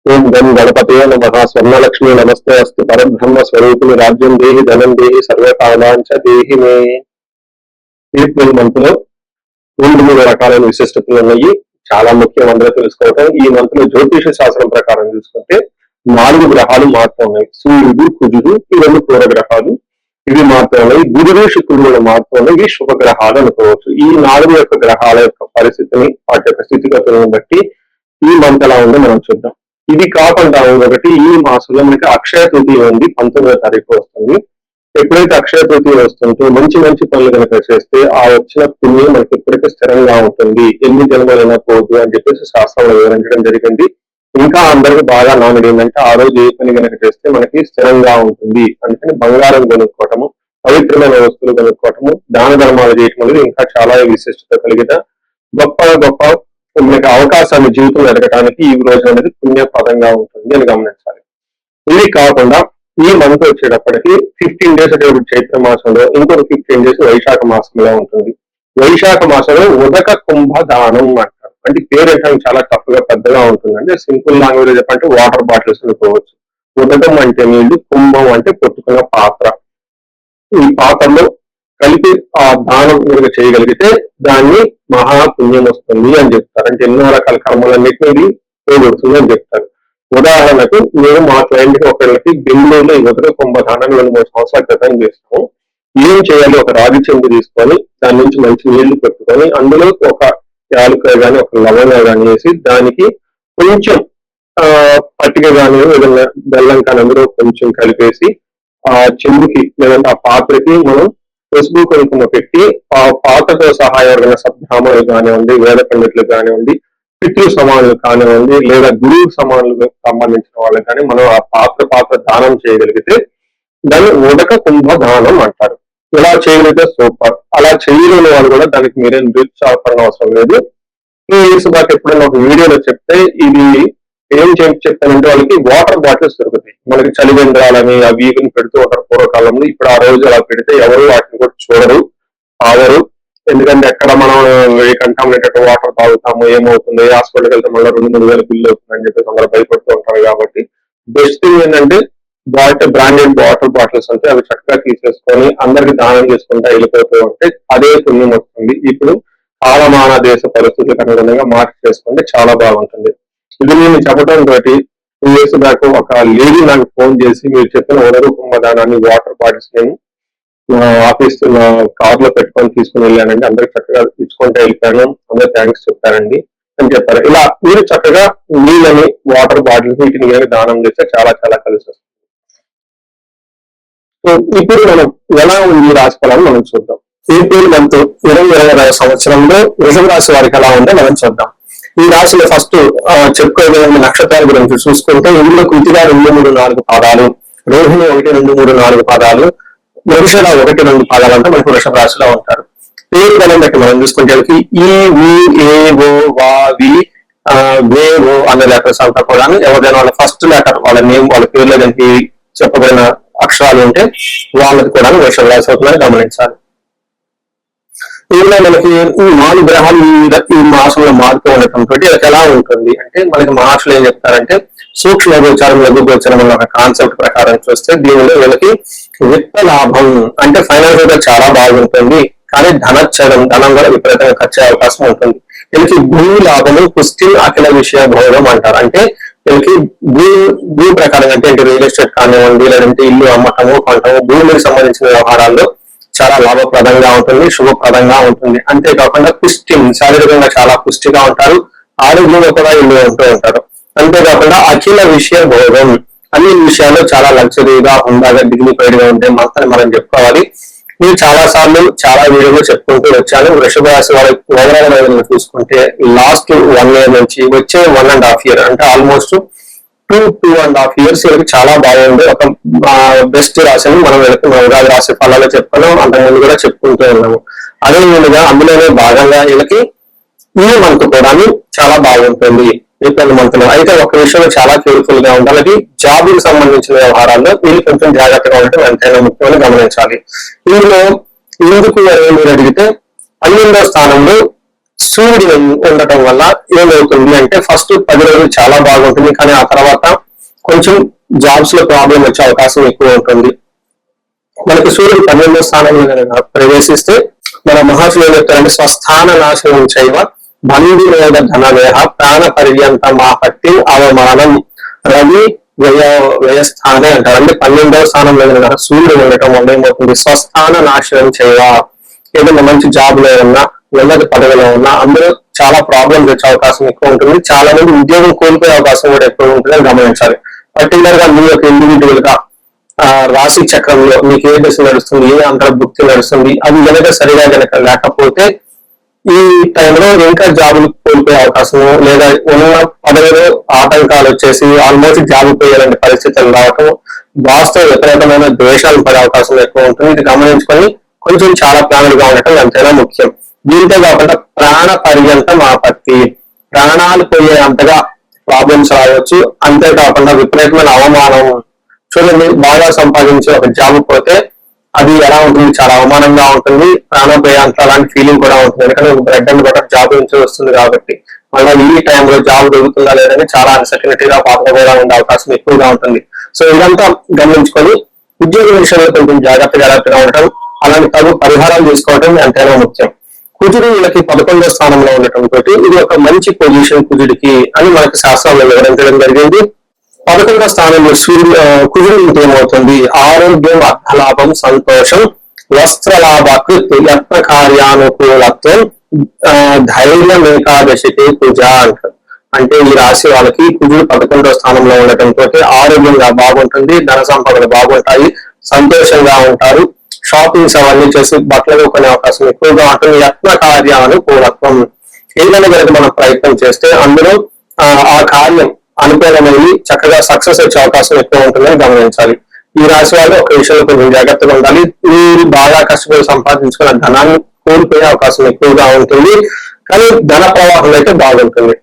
ఓం గం గణపతే నమః స్వర్ణలక్ష్మి నమస్తే అస్తు పరబ్రహ్మ స్వరూపిణి రాజ్యం దేహి ధనం దేహి సర్వకామాంచ దేహి మే. ఏప్రిల్ మంత్ లో 3 రకాలైన విశిష్టతలు ఉన్నాయి. చాలా ముఖ్యం అందరూ తెలుసుకోవటం. ఈ మంత్ లో జ్యోతిష శాస్త్రం ప్రకారం చూసుకుంటే 4 గ్రహాలు మాత్రం ఉన్నాయి. సూర్యుడు, కుజుడు, ఈ 2 పూర్వ గ్రహాలు ఇవి మాత్రం ఉన్నాయి. గురుడు, శుక్రుడు మాత్రం ఉన్నాయి. ఇవి శుభ గ్రహాలు అనుకోవచ్చు. ఈ 4 యొక్క గ్రహాల యొక్క పరిస్థితిని, వాటి యొక్క స్థితిగతులను బట్టి ఈ మంత్ ఎలా ఉందో మనం చూద్దాం. ఇది కాకుండా ఒకటి, ఈ మాసంలో మనకి అక్షయ తృతీయ ఉంది. 19వ తారీఖు వస్తుంది. ఎప్పుడైతే అక్షయ తృతీయ వస్తుందో మంచి మంచి పనులు కనుక చేస్తే ఆ వచ్చిన పుణ్యం మనకి ఎప్పటికీ స్థిరంగా ఉంటుంది. ఎన్ని జన్మలైనా పోదు అని చెప్పేసి శాస్త్రంలో వివరించడం జరిగింది. ఇంకా అందరికి బాగా నానుడు ఏంటంటే ఆ రోజు ఏ పని కనుక చేస్తే మనకి స్థిరంగా ఉంటుంది. అందుకని బంగారం కొనుక్కోవటము, పవిత్రమైన వస్తువులు కొనుక్కోవటము, దాన ధర్మాలు చేయటం అనేది ఇంకా చాలా విశిష్టత కలిగిన గొప్ప గొప్ప మనకి అవకాశాన్ని జీవితం ఎదగటానికి ఈ రోజు అనేది పుణ్యపదంగా ఉంటుంది అని గమనించాలి. ఇది కాకుండా ఈ మంత్ వచ్చేటప్పటికి 15 డేస్ అంటే చైత్ర మాసంలో, ఇంకొక 15 డేస్ వైశాఖ మాసంలో ఉంటుంది. వైశాఖ మాసంలో ఉదక కుంభ దానం అంటారు. అంటే పేరు ఏంటంటే చాలా టఫ్గా పెద్దగా ఉంటుంది. అంటే సింపుల్ లాంగ్వేజ్ చెప్పంటే వాటర్ బాటిల్స్ అనుకోవచ్చు. ఉదకం అంటే నీళ్లు, కుంభం అంటే పొట్టుకున్న పాత్ర. ఈ పాత్రలో కలిపి ఆ దానం కనుక చేయగలిగితే దాన్ని మహాపుణ్యం వస్తుంది అని చెప్తారు. అంటే ఎన్నో రకాల కర్మలన్నింటినీ పోగొడుతుంది అని చెప్తారు. ఉదాహరణకు మేము మా క్లయింట్ కి ఒకళ్ళకి బెంగళూరులో ఈ ఉదక కుంభదానం 2-3 సంవత్సరాల క్రితం చేస్తాము. ఏం చేయాలి? ఒక రాగి చెంబు తీసుకొని దాని నుంచి మంచి నీళ్లు పెట్టుకొని అందులో ఒక యాలకాయ కానీ ఒక లవంగా కానీ వేసి దానికి కొంచెం పట్టిక కానీ ఏదైనా బెల్లం కానీ అందులో కొంచెం కలిపేసి ఆ చెంబుకి లేదంటే ఆ పాత్రకి మనం పసుపు కుంకుమ పెట్టి ఆ పాత్రతో సహాయమైన సద్బ్రాహ్మణులు కానివ్వండి, వేద పండితులు కానివ్వండి, పితృ సమానులు కానివ్వండి, లేదా గురువు సమానులకు సంబంధించిన వాళ్ళకి కానీ మనం ఆ పాత్ర దానం చేయగలిగితే దాన్ని ఉదక కుంభ దానం అంటారు. ఇలా చేయగలిగితే సూపర్. అలా చేయలేని వాళ్ళు కూడా దానికి మీరేం నిరుత్సాహపడిన అవసరం లేదు. ఈ ఇయర్స్ దాకా ఎప్పుడైనా ఒక వీడియోలో చెప్తే ఇది ఏం చెప్తానంటే వాళ్ళకి వాటర్ బాటిల్స్ దొరుకుతాయి. మనకి చలివేంద్రాలని అవి ఇవి పెడుతూ ఉంటారు పూర్వకాలంలో. ఇప్పుడు ఆ రోజు అలా పెడితే ఎవరు వాటిని కూడా చూడరు, ఆగరు. ఎందుకంటే ఎక్కడ మనం కంటామినేటెడ్ వాటర్ తాగుతాము, ఏమవుతుంది, హాస్పిటల్కి వెళ్తే మళ్ళీ 2-3 వేల బిల్లు అవుతుందని చెప్పేసి అందరూ భయపడుతూ ఉంటారు. కాబట్టి బెస్ట్ థింగ్ ఏంటంటే బ్రాండెడ్ వాటర్ బాటిల్స్ అంటే అవి చక్కగా తీసేసుకొని అందరికి దానం చేసుకుంటా వెళ్ళిపోతూ ఉంటే అదే పుణ్యం వస్తుంది. ఇప్పుడు కాలమాన దేశ పరిస్థితులకు అనుగుణంగా మార్పు చేసుకుంటే చాలా బాగుంటుంది. ఇది నేను చెప్పడం తోటి 2 ఇయర్స్ బ్యాక్ ఒక లేడీ నాకు ఫోన్ చేసి మీరు చెప్పిన ఉదక కుంభదానాన్ని వాటర్ బాటిల్స్ నేను ఆఫీస్ కార్ లో పెట్టుకొని తీసుకుని వెళ్ళానండి. అందరికి చక్కగా ఇచ్చుకుంటే వెళ్ళిపోయాను. అందరూ థ్యాంక్స్ చెప్పారండి అని చెప్పారు. ఇలా మీరు చక్కగా నీళ్ళని, వాటర్ బాటిల్స్ వీటిని దానం చేస్తే చాలా చాలా కలిసి వస్తుంది. సో ఇప్పుడు మనం ఎలా ఉంది ఈ రాశి ఫలాన్ని మనం చూద్దాం. ఏప్రిల్ మంత్ 2020 సంవత్సరంలో వృషభ రాశి వారికి ఎలా ఉందో మనం చూద్దాం. ఈ రాశిలో ఫస్ట్ చెప్పుకోవే నక్షత్రాల గురించి చూసుకుంటే ఇందులో కృతిగా 2-3-4 పాదాలు, రోహిణి 1-2-3-4 పాదాలు, మృగశిర 1-2 పాదాలు అంటే మనకు వృషభ రాశిలో ఉంటారు. పేరు బలం బట్టి మనం చూసుకుంటే ఈ ఏ ఓ వా వి వే ఓ అనే లెటర్స్ అంతా కూడా ఎవరైనా వాళ్ళ ఫస్ట్ లెటర్ వాళ్ళ నేమ్ వాళ్ళ పేర్లో దానికి చెప్పబడిన అక్షరాలు ఉంటే వాళ్ళకి కూడా వృషభ రాశి అవుతుందని గమనించాలి. ఇందులో మనకి ఈ 4 గ్రహాలు ఈ మాసంలో మారుతూ ఉండటంతో ఇది ఎలా ఉంటుంది అంటే మనకి మహర్షులు ఏం చెప్తారంటే సూక్ష్మ గోచారం, లఘు గోచారం అన్న ఒక కాన్సెప్ట్ ప్రకారం చూస్తే దీనిలో వీళ్ళకి విత్త లాభం అంటే ఫైనాన్షియల్ గా చాలా బాగుంటుంది. కానీ ధనం కూడా విపరీతంగా ఖర్చు అయ్యే అవకాశం ఉంటుంది. వీళ్ళకి భూ లాభము, పుష్టి, అఖిల విషయ భోగం అంటారు. అంటే వీళ్ళకి భూ ప్రకారం అంటే రియల్ ఎస్టేట్ కానివ్వండి, లేదంటే ఇల్లు అమ్మటము, కొనటము, భూమికి సంబంధించిన వ్యవహారాల్లో చాలా లాభప్రదంగా ఉంటుంది, శుభప్రదంగా ఉంటుంది. అంతేకాకుండా పుష్టి, శారీరకంగా చాలా పుష్టిగా ఉంటారు, ఆరోగ్యంలో కూడా ఇల్లు ఉంటూ ఉంటారు. అంతేకాకుండా అఖిల విషయ భోగం, అన్ని విషయాల్లో చాలా లగ్జరీగా, హుందాగా, డిగ్నిఫైడ్ గా ఉంటే మాత్రం మనం చెప్పుకోవాలి. నేను చాలా సార్లు చాలా వీడియోలో చెప్పుకుంటూ వచ్చాను. వృషభ రాశి వారి ఓవరాల్ చూసుకుంటే లాస్ట్ 1 year నుంచి వచ్చే 1.5 year అంటే ఆల్మోస్ట్ 2.5 years వీళ్ళకి చాలా బాగుంది. ఒక బెస్ట్ రాశిని మనం ఉగాది రాశి ఫలాలు చెప్పుకున్నాం, అంతకుముందు కూడా చెప్పుకుంటూ ఉన్నాము. అదే విధంగా అందులోనే భాగంగా వీళ్ళకి ఈ మంత్ కూడా చాలా బాగుంటుంది. ఏప్రిల్ మంత్ లో అయితే ఒక విషయంలో చాలా కేర్ఫుల్ గా ఉండాలి. జాబ్ కి సంబంధించిన వ్యవహారాల్లో వీళ్ళు కొంచెం జాగ్రత్తగా ఉండటం ఎంతైనా ముఖ్యమని గమనించాలి. ఇందులో ఎందుకు మీరు అడిగితే 12వ స్థానంలో సూర్యుడు ఉండటం వల్ల ఏమవుతుంది అంటే ఫస్ట్ 10 రోజులు చాలా బాగుంటుంది, కానీ ఆ తర్వాత కొంచెం జాబ్స్ లో ప్రాబ్లం వచ్చే అవకాశం ఎక్కువ ఉంటుంది. మనకి సూర్యుడు 12వ స్థానంలో ప్రవేశిస్తే మన మహర్షులు ఏం చెప్తారంటే స్వస్థాన నాశనం చేయవ బంధు వేద ధన వేహ ప్రాణ పర్యంత మాపట్టి అవమానం రవి వ్యయస్థానే అంటారు. అంటే 12వ స్థానంలో సూర్యుడు ఉండటం వల్ల ఏమవుతుంది, స్వస్థాన నాశనం చేయవ, ఏదైనా మంచి జాబ్ లో ఉన్నా ఉన్నత పదవిలో ఉన్నా అందరూ చాలా ప్రాబ్లమ్స్ వచ్చే అవకాశం ఎక్కువ ఉంటుంది. చాలా మంది ఉద్యోగం కోల్పోయే అవకాశం కూడా ఎక్కువ ఉంటుందని గమనించాలి. పర్టికులర్ గా మీ యొక్క ఇండివిజువల్ గా రాశి చక్రంలో మీకు ఏ దశ నడుస్తుంది, ఏ అంతర్భుక్తి నడుస్తుంది, అది కనుక సరిగా కనుక లేకపోతే ఈ టైంలో ఇంకా జాబులు కోల్పోయే అవకాశం లేదా ఉన్న పదవిలో ఆటంకాలు వచ్చేసి ఆల్మోస్ట్ జాబ్ పోయేలాంటి పరిస్థితులు రావటం, బాస్తో విపరీతమైన ద్వేషాలు పడే అవకాశం ఎక్కువ ఉంటుంది. ఇది గమనించుకొని కొంచెం చాలా ప్లాన్ గా ఉండటం ఎంతైనా ముఖ్యం. దీంతో కాకుండా ప్రాణ పర్యంతం ఆపత్తి, ప్రాణాలు పోయే అంతగా ప్రాబ్లమ్స్ రావచ్చు. అంతేకాకుండా విపరీతమైన అవమానం. చూడండి, బాగా సంపాదించి ఒక జాబ్ పోతే అది ఎలా ఉంటుంది, చాలా అవమానంగా ఉంటుంది, ప్రాణం పోయే అంత అలాంటి ఫీలింగ్ కూడా ఉంటుంది. ఎందుకంటే బ్రెడ్ అండ్ బటర్ జాబ్ నుంచి వస్తుంది కాబట్టి మళ్ళీ ఈ టైంలో జాబ్ దొరుకుతుందా లేదని చాలా అన్సర్టనిటీగా పాపగా ఉండే అవకాశం ఎక్కువగా ఉంటుంది. సో ఇదంతా గమనించుకొని ఉద్యోగ విషయంలో కొంచెం జాగ్రత్తగా ఉండటం, అలాంటి తగు పరిహారాలు తీసుకోవడం ఎంతైనా ముఖ్యం. కుజుడు వీళ్ళకి 11వ స్థానంలో ఉండటం తోటి ఇది ఒక మంచి పొజిషన్ కుజుడికి అని మనకి శాస్త్రంలో వివరించడం జరిగింది. 11వ స్థానంలో కుజుడు ఉంటే ఏమవుతుంది, ఆరోగ్యం, అర్థలాభం, సంతోషం, వస్త్రలాభకృత్, యత్న కార్యానుకూలత్వం, ధైర్యం ఏకాదశికి కుజ అంటారు. అంటే ఈ రాశి వాళ్ళకి కుజుడు 11వ స్థానంలో ఉండటం తోటి ఆరోగ్యంగా బాగుంటుంది, ధన సంపదలు బాగుంటాయి, సంతోషంగా ఉంటారు, షాపింగ్స్ అవన్నీ చేసి బట్టలు కొనే అవకాశం ఎక్కువగా ఉంటుంది. యత్న కార్యానుకూలత్వం, ఏదైనా కనుక మనం ప్రయత్నం చేస్తే అందులో ఆ కార్యం అనుకూలమైంది చక్కగా సక్సెస్ వచ్చే అవకాశం ఎక్కువ ఉంటుందని గమనించాలి. ఈ రాశి వాళ్ళు ఒక విషయంలో కొంచెం జాగ్రత్తగా ఉండాలి. మీరు బాగా కష్టపడి సంపాదించుకున్న ధనాన్ని కోల్పోయే అవకాశం ఎక్కువగా ఉంటుంది, కానీ ధన ప్రవాహం అయితే బాగుంటుంది.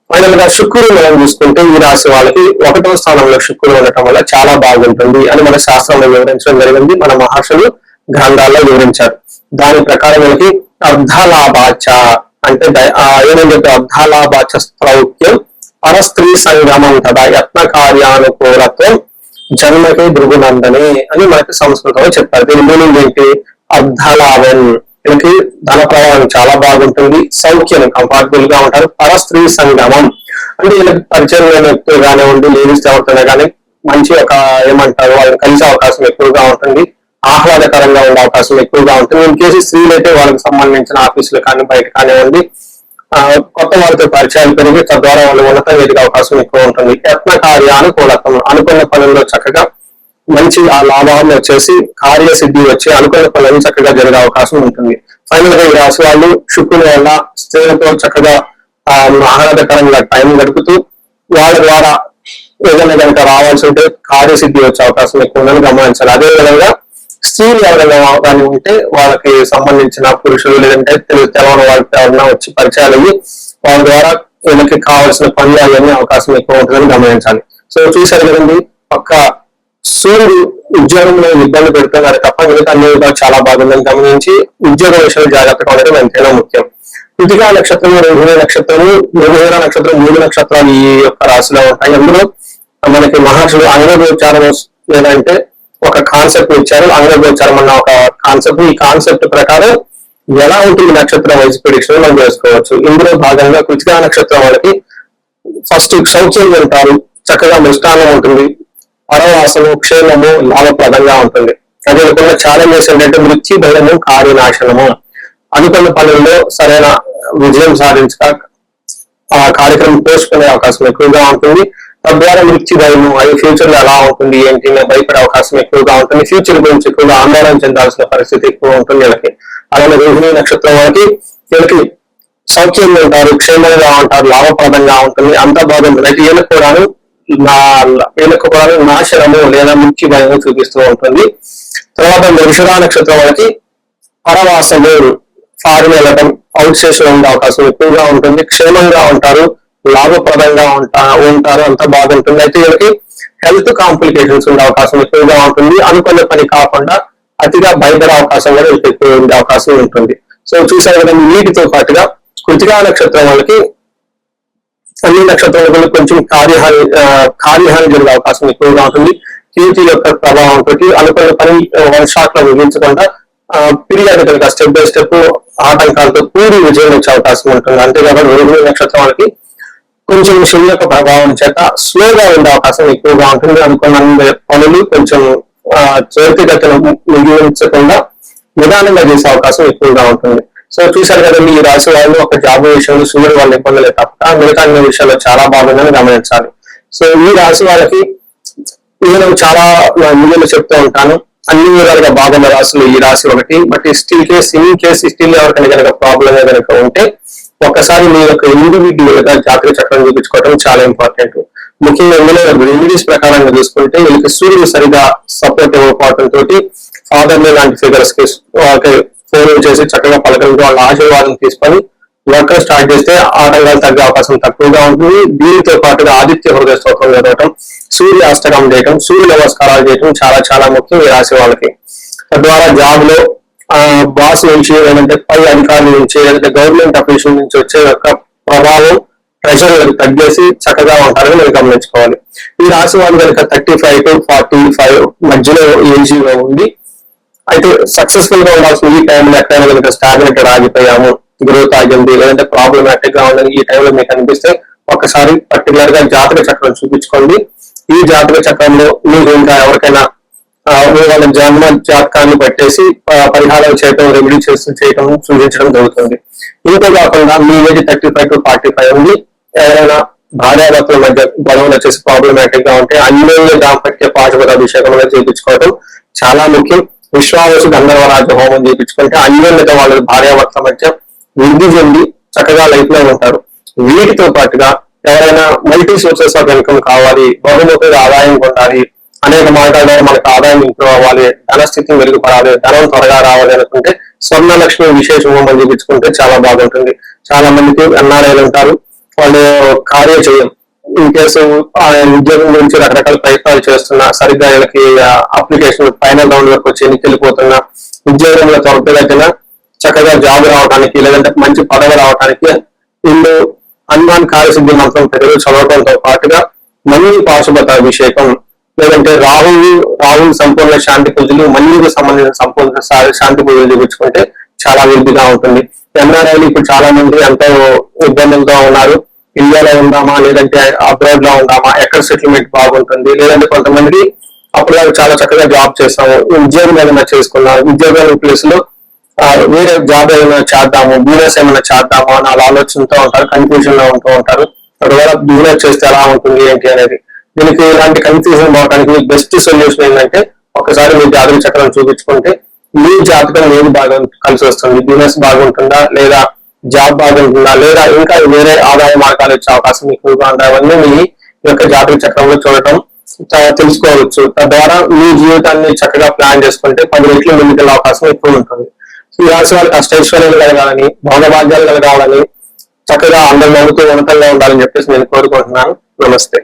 ఫైనల్ గా శుక్రుడు మనం చూసుకుంటే ఈ రాశి వాళ్ళకి 1వ స్థానంలో శుక్రుడు ఉండటం వల్ల చాలా బాగుంటుంది అని మన శాస్త్రంలో వివరించడం జరిగింది. మన మహర్షులు గ్రంథాల్లో వివరించారు. దాని ప్రకారం మనకి అర్ధలాభాచ అంటే ఏమని చెప్పి అర్ధలాభాచ స్థౌక్యం పరస్త్రీ సంగమం కదా యత్న కార్యానుకూలత్వం జన్మకి భృగునందని అని మనకి సంస్కృతంలో చెప్పారు. దీని మీనింగ్ ఏంటి, అర్ధలాభం, వీళ్ళకి ధన ప్రవాహం చాలా బాగుంటుంది, సౌఖ్యం కంఫర్టబుల్ గా ఉంటారు, పరస్త్రీ సంగమం అంటే వీళ్ళకి పరిచయం వ్యక్తులు కానివ్వండి, లేడీస్ ఎవరితోనే కానీ మంచి ఒక ఏమంటారు వాళ్ళని కలిసే అవకాశం ఎక్కువగా ఉంటుంది, ఆహ్లాదకరంగా ఉండే అవకాశం ఎక్కువగా ఉంటుంది. ఇన్ కేసు స్త్రీలు అయితే వాళ్ళకి సంబంధించిన ఆఫీసులు కానీ బయట కానివ్వండి కొత్త వాళ్ళతో పరిచయాలు పెరిగి తద్వారా వాళ్ళు ఉన్నత ఎదిగే అవకాశం ఎక్కువ ఉంటుంది. యత్న కార్యానుకూలత్వం, అనుకున్న పనుల్లో చక్కగా మంచి ఆ లాభాలు వచ్చేసి కార్యసిద్ధి వచ్చి అనుకున్న పనులను చక్కగా జరిగే అవకాశం ఉంటుంది. ఫైనల్ గా ఈ రాశి వాళ్ళు శుక్రుని వల్ల స్త్రీలతో చక్కగా ఆహ్లాదకరంగా టైం గడుపుతూ వాళ్ళ ద్వారా ఏదైనా కనుక రావాల్సి ఉంటే కార్యసిద్ధి వచ్చే అవకాశం ఎక్కువ ఉందని గమనించాలి. అదేవిధంగా స్త్రీలు ఎవరైనా కానీ ఉంటే వాళ్ళకి సంబంధించిన పురుషులు లేదంటే తెలవని వాళ్ళకి ఎవరైనా వచ్చి పరిచయాలు అయ్యి వాళ్ళ ద్వారా వీళ్ళకి కావాల్సిన పనులు అవన్నీ అవకాశం ఎక్కువ ఉంటుందని గమనించాలి. సో చూసారు కదండి, పక్క సూర్యుడు ఉద్యోగంలో ఇబ్బంది పెడుతున్నారు తప్ప మిగతా అన్ని చాలా బాగుందని గమనించి ఉద్యోగ విషయంలో జాగ్రత్తగా ఉండడం ఎంతైనా ముఖ్యం. కృతికా నక్షత్రం, రోహిణి నక్షత్రము, మృగశిర నక్షత్రం 3 నక్షత్రాలు ఈ యొక్క రాశిలో ఉంటాయి. అందులో మనకి మహర్షులు అంగగోచారం లేదంటే ఒక కాన్సెప్ట్ ఇచ్చారు. అంగగోచారం అన్న ఒక కాన్సెప్ట్, ఈ కాన్సెప్ట్ ప్రకారం ఎలా ఉంటుంది నక్షత్రం వైజ్ ప్రిడిక్షన్ మనం చేసుకోవచ్చు. ఇందులో భాగంగా కృతికా నక్షత్రం వాళ్ళకి ఫస్ట్ సౌఖ్యం ఉంటారు, చక్కగా మిష్టానం ఉంటుంది, పరవాసము, క్షేమము, లాభప్రదంగా ఉంటుంది. అదే విధంగా ఛాలెంజెస్ ఏంటంటే మృత్యు, భయము, కార్యనాశనము, అనుకున్న పనుల్లో సరైన విజయం సాధించక ఆ కార్యక్రమం పోసుకునే అవకాశం ఎక్కువగా ఉంటుంది. తద్వారా మృత్యు భయము, అది ఫ్యూచర్ లో ఎలా ఉంటుంది ఏంటి భయపడే అవకాశం ఎక్కువగా ఉంటుంది. ఫ్యూచర్ గురించి ఎక్కువగా ఆందోళన చెందాల్సిన పరిస్థితి ఎక్కువ ఉంటుంది వీళ్ళకి. అలాగే రోహిణి నక్షత్రం వాళ్ళకి వీళ్ళకి సౌఖ్యంగా ఉంటారు, క్షేమంగా ఉంటారు, లాభప్రదంగా ఉంటుంది, అంతా బాగుంటుంది. అయితే వీళ్ళకు కూడా నాశనము లేదా మృత్యు భయము చూపిస్తూ ఉంటుంది. తర్వాత వృషభ నక్షత్రం వాళ్ళకి పరవాసము, ఫారిన్ వెళ్ళటం, అవుట్ స్టేషన్ ఉండే అవకాశం ఎక్కువగా ఉంటుంది, క్షేమంగా ఉంటారు, లాభప్రదంగా ఉంటారు, అంతా బాగుంటుంది. అయితే వీళ్ళకి హెల్త్ కాంప్లికేషన్స్ ఉండే అవకాశం ఎక్కువగా ఉంటుంది. అనుకున్న పని కాకుండా అతిగా భయపడే అవకాశం కూడా ఎక్కువ ఉండే అవకాశం ఉంటుంది. సో చూసారు కదా, వీటితో పాటుగా కృతికా నక్షత్రం వాళ్ళకి అన్ని నక్షత్రాల కొంచెం కార్యహాని జరిగే అవకాశం ఎక్కువగా ఉంటుంది. కీర్తి యొక్క ప్రభావంతో అనుకున్న పని వన్ షాట్ లో ముగించకుండా పీరియాడికల్ గా స్టెప్ బై స్టెప్ ఆటంకాలతో కూడి విజయం వచ్చే అవకాశం ఉంటుంది. అంతేకాకుండా రోహిణి నక్షత్రం వాళ్ళకి కొంచెం శని యొక్క ప్రభావం చేత స్లోగా ఉండే అవకాశం ఎక్కువగా ఉంటుంది. అనుకున్న పనులు కొంచెం త్వరితగతిన ముగించకుండా నిదానంగా చేసే అవకాశం ఎక్కువగా ఉంటుంది. సో చూశారు కదండి, ఈ రాశి వాళ్ళు ఒక జాబ్ విషయంలో సూర్యుడు వాళ్ళ ఇబ్బందులే తప్ప మిగతా అన్ని విషయాల్లో చాలా బాగుందని గమనించాలి. సో ఈ రాశి వాళ్ళకి నేను చాలా వీడియోలు చెప్తూ ఉంటాను, అన్ని విధాలుగా బాగున్న రాశులు ఈ రాశి ఒకటి. బట్ స్టిల్ ఎవరికైనా కనుక ప్రాబ్లం కనుక ఉంటే ఒక్కసారి మీ యొక్క ఇండివిడ్యువల్ గా జాతక చక్రం చూపించుకోవడం చాలా ఇంపార్టెంట్. ముఖ్యంగా ఇందులో రెమెడీస్ ప్రకారంగా చూసుకుంటే వీళ్ళకి సూర్యుడు సరిగా సపోర్ట్ ఇవ్వకపోవడం తోటి ఫాదర్లీ లాంటి ఫిగర్స్ కి ఫోన్ చేసి చక్కగా పలకరించి వాళ్ళ ఆశీర్వాదం తీసుకొని వర్క్ స్టార్ట్ చేస్తే ఆటంకాలు తగ్గే అవకాశం తక్కువగా ఉంటుంది. దీనితో పాటుగా ఆదిత్య హృదయ స్తోత్రం చదవటం, సూర్య అష్టకం చేయటం, సూర్య నమస్కారాలు చేయటం చాలా చాలా ముఖ్యం ఈ రాశి వాళ్ళకి. తద్వారా జాబ్ లో బాస్ నుంచి లేదంటే పై అధికారుల నుంచి లేదంటే గవర్నమెంట్ అఫీషియల్ నుంచి వచ్చే యొక్క ప్రభావం ప్రెషర్ తగ్గేసి చక్కగా ఉంటారని మీరు గమనించుకోవాలి. ఈ రాశి వాళ్ళు కనుక 35 to 45 మధ్యలో ఏజీలో ఉంది అయితే సక్సెస్ఫుల్ గా ఉండాల్సిన ఈ టైంలో ఎక్కడైనా కనుక స్టాగ్నేటెడ్ ఆగిపోయాము, గ్రోత్ ఆగింది, లేదంటే ప్రాబ్లమాటిక్ గా ఉందని ఈ టైంలో మీకు అనిపిస్తే ఒక్కసారి పర్టికులర్ గా జాతక చక్రం చూపించుకోండి. ఈ జాతక చక్రంలో మీరు ఇంకా ఎవరికైనా వాళ్ళ జన్మ జాతకాన్ని పట్టేసి పరిహారాలు చేయడం, రెమెడీ చేయడం సూచించడం జరుగుతుంది. ఇంతే కాకుండా మీ ఏజ్ 35 to 45 ఉంది, ఎవరైనా భార్యాభర్తల మధ్య గొడవలు వచ్చేసి ప్రాబ్లమాటిక్ గా ఉంటే అన్యోన్య దాంపత్య పాశుపత అభిషేకంలో చేయించుకోవడం చాలా ముఖ్యం. విశ్వావసు గంధర్వరాజ హోమం చేయించుకుంటే అన్యోన్యత వాళ్ళ భార్యాభర్తల మధ్య వృద్ధి చెంది చక్కగా లైఫ్ లో ఉంటారు. వీటితో పాటుగా ఎవరైనా మల్టీ సోర్సెస్ ఆఫ్ ఇన్కమ్ కావాలి, బహుముఖంగా ఆదాయం పొందాలి, అనేక మార్గాల్లో మనకు ఆదాయం ఇంప్రూవ్ అవ్వాలి, ధనస్థితి మెరుగుపడాలి, ధనం త్వరగా రావాలి అనుకుంటే స్వర్ణ లక్ష్మి విశేష హోమం చేయించుకుంటే చాలా బాగుంటుంది. చాలా మందికి ఎన్ఆర్ఐలు ఉంటారు, వాళ్ళు కార్యం చేయం ఇన్ కేసు ఉద్యోగం గురించి రకరకాల ప్రయత్నాలు చేస్తున్నా సరిగ్గా వీళ్ళకి అప్లికేషన్ ఫైనల్ రౌండ్ వరకు వచ్చి ఎన్నికెళ్ళిపోతున్నా ఉద్యోగంలో త్వరగా చక్కగా జాబ్ రావడానికి లేదంటే మంచి పదవి రావడానికి వీళ్ళు హనుమాన్ కార్యసిద్ధి మంత్రం ప్రజలు చదవడంతో పాటుగా మన్యు పాశుపత అభిషేకం లేదంటే రాహుల్ సంపూర్ణ శాంతి పూజలు, మన్యుకు సంబంధించిన సంపూర్ణ శాంతి పూజలు చూపించుకుంటే చాలా వృద్ధిగా ఉంటుంది. ఎన్ఆర్ఐలు ఇప్పుడు చాలా మంది ఎంతో ఇబ్బందులతో ఉన్నారు. ఇండియాలో ఉందామా లేదంటే అబ్రాడ్ లో ఉందామా, ఎక్కడ సెటిల్మెంట్ బాగుంటుంది, లేదంటే కొంతమంది అప్పుడు చాలా చక్కగా జాబ్ చేస్తాము, ఉద్యోగం ఏమైనా చేసుకున్నాము, ఉద్యోగాల ప్లేస్ లో వేరే జాబ్ ఏమైనా చేద్దాము, బిజినెస్ ఏమైనా చేద్దాము అని అలా ఆలోచనతో ఉంటారు, కన్ఫ్యూజన్ లో ఉంటూ ఉంటారు. ఒకవేళ బిజినెస్ చేస్తే ఎలా ఉంటుంది ఏంటి అనేది. దీనికి ఇలాంటి కన్ఫ్యూజన్ పోవడానికి బెస్ట్ సొల్యూషన్ ఏంటంటే ఒకసారి మీ జాతక చక్రం చూపించుకుంటే మీ జాతకం ఏది బాగా కలిసి వస్తుంది, బిజినెస్ బాగుంటుందా లేదా జాబ్ బాగుంటుందా లేదా ఇంకా వేరే ఆదాయ మార్గాలు వచ్చే అవకాశం ఎక్కువగా ఉంటాయి. అవన్నీ మీ యొక్క జాతక చక్రంలో చూడటం తెలుసుకోవచ్చు. తద్వారా మీ జీవితాన్ని చక్కగా ప్లాన్ చేసుకుంటే 10 రెట్లు ముందుకెళ్ళే అవకాశం ఎక్కువ ఉంటుంది. ఈ రాశి వాళ్ళకి అష్టైశ్వర్యాలు కలగాలని, భోగభాగ్యాలు కలగాలని, చక్కగా అందరి నవ్వుతూ ఉన్నతంగా ఉండాలని చెప్పేసి నేను కోరుకుంటున్నాను. నమస్తే.